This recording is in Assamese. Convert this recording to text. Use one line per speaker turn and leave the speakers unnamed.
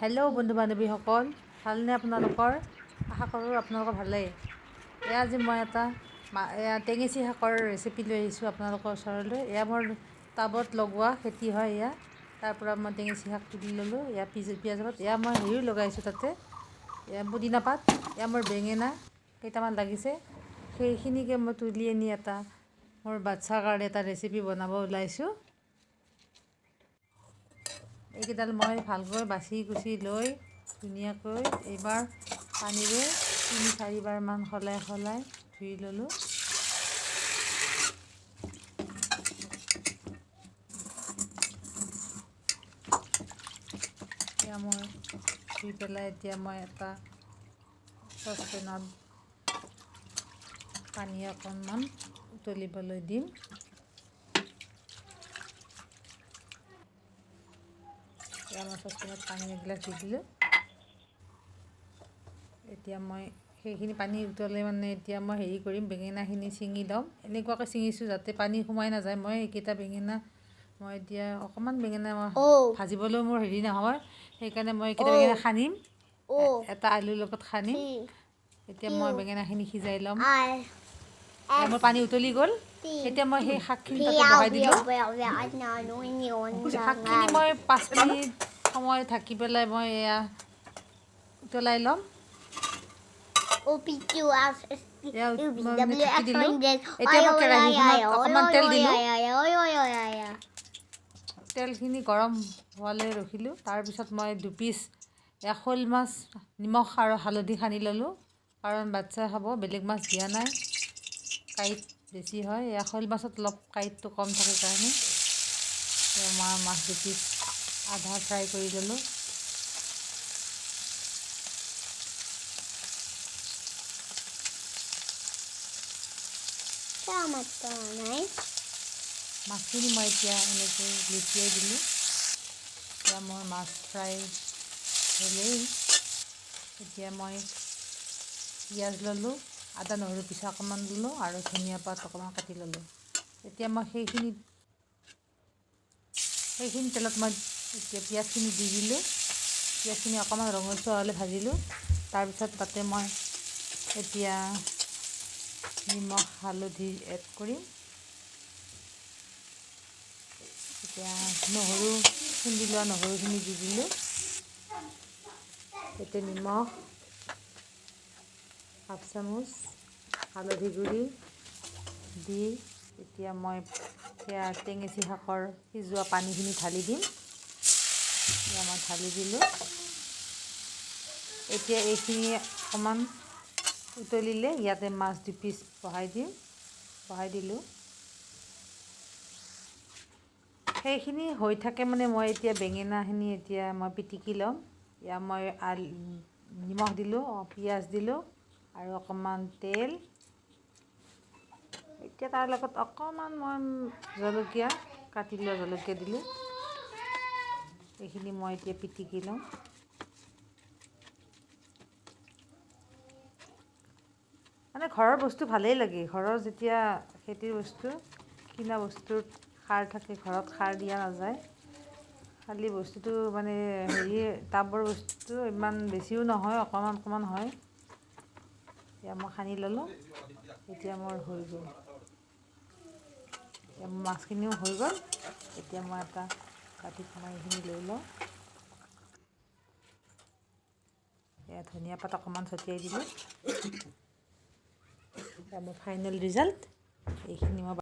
হেল্ল' বন্ধু বান্ধৱীসকল, ভালনে আপোনালোকৰ? আশা কৰোঁ আপোনালোকৰ ভালেই। এয়া আজি মই এটা টেঙেচি শাকৰ ৰেচিপি লৈ আহিছোঁ আপোনালোকৰ ওচৰলৈ। এয়া মোৰ টাবত লগোৱা খেতি হয়। এয়া তাৰ পৰা মই টেঙেচি শাক তুলি ল'লোঁ। এয়া পিঁয়াজ পাত, এয়া মই হেৰিও লগাইছোঁ তাতে, এয়া পুদিনা পাত, এয়া মোৰ বেঙেনা কেইটামান লাগিছে। সেইখিনিকে মই তুলি আনি এটা মোৰ বাচ্ছাৰ কাৰণে এটা ৰেচিপি বনাব ওলাইছোঁ। এইকেইডাল মই ভালকৈ বাছি কুচি লৈ ধুনীয়াকৈ এইবাৰ পানীৰে 3-4বাৰমান সলাই ধুই ল'লোঁ। এতিয়া মই ধুই পেলাই এতিয়া মই এটা চচপেনত পানী অকণমান উতলিবলৈ দিম। এতিয়া মই চচপেনত পানী এগিলাচ দি দিলোঁ। এতিয়া মই সেইখিনি পানী উতলে এতিয়া মই হেৰি কৰিম, বেঙেনাখিনি ছিঙি ল'ম। এনেকুৱাকৈ ছিঙিছোঁ যাতে পানী সোমাই নাযায়। মই এইকেইটা বেঙেনা মই এতিয়া অকণমান বেঙেনা ভাজিবলৈও মোৰ হেৰি নহয়, সেইকাৰণে মই এইকেইটা বেঙেনা সানিম, এটা আলুৰ লগত সানিম। এতিয়া মই বেঙেনাখিনি সিজাই ল'ম। মোৰ পানী উতলি গ'ল। এতিয়া মই সেই শাকখিনি তাতে বহাই দিলোঁ। শাকখিনি মই 5 মিনিট সময় ঢাকি পেলাই মই এয়া উতলাই ল'ম। ঢাকি দিলোঁ। এতিয়া মই কেৰাহীখনত অকণমান তেল দিলোঁ। তেলখিনি গৰম হোৱালৈ ৰখিলোঁ। তাৰপিছত মই 2 পিচ শ'ল মাছ নিমখ আৰু হালধি সানি ল'লোঁ, কাৰণ বাচ্ছাই খাব, বেলেগ মাছ দিয়া নাই, কাঁইট বেছি হয়। শ'ল মাছত অলপ কাঁইটটো কম থাকে কাৰণে মাছ 2 পিচ আধা ফ্ৰাই কৰি ল'লোঁ। মাছখিনি মই এতিয়া এনেকৈ লুটিয়াই দিলোঁ। এতিয়া মোৰ মাছ ফ্ৰাই হ'লেই। এতিয়া মই পিঁয়াজ ল'লোঁ, আদা নহৰু পিচা অকণমান ল'লোঁ আৰু ধনিয়া পাত অকণমান কাটি ল'লোঁ। এতিয়া মই সেইখিনি তেলত মই এতিয়া পিঁয়াজখিনি দি দিলোঁ। পিঁয়াজখিনি অকণমান ৰঙচুৱা হ'লে ভাজিলোঁ। তাৰপিছত তাতে মই এতিয়া নিমখ হালধি এড কৰিম। এতিয়া নহৰু খুন্দি লোৱা নহৰুখিনি দি দিলোঁ। এতিয়া নিমখ 1/2 চামুচ, হালধি গুড়ি দি এতিয়া মই সেয়া টেঙেচি শাকৰ সিজোৱা পানীখিনি ঢালি দিম। এতিয়া মই ঢালি দিলোঁ। এতিয়া এইখিনি অকণমান উতলিলে ইয়াতে মাছ 2 পিচ বহাই দিলোঁ। সেইখিনি হৈ থাকে মই এতিয়া বেঙেনাখিনি এতিয়া মই পিটিকি ল'ম। এতিয়া মই নিমখ দিলোঁ, পিঁয়াজ দিলোঁ আৰু অকণমান তেল। এতিয়া তাৰ লগত অকণমান মই জলকীয়া, কাটি লোৱা জলকীয়া দিলোঁ। এইখিনি মই এতিয়া পিটিকি ল'ম। ঘৰৰ বস্তু ভালেই লাগে। ঘৰৰ যেতিয়া খেতিৰ বস্তু, কিনা বস্তুত সাৰ থাকে, ঘৰত সাৰ দিয়া নাযায়। খালি বস্তুটো হেৰি টাবৰ বস্তু ইমান বেছিও নহয়, অকণমান হয়। এতিয়া মই সানি ল'লোঁ। এতিয়া মোৰ হৈ গ'ল। এতিয়া মাছখিনিও হৈ গ'ল। এতিয়া মই এটা বাটিত মই এইখিনি লৈ লওঁ। এয়া ধনিয়া পাত অকণমান ছটিয়াই দিলোঁ। এতিয়া মোৰ ফাইনেল ৰিজাল্ট এইখিনি মই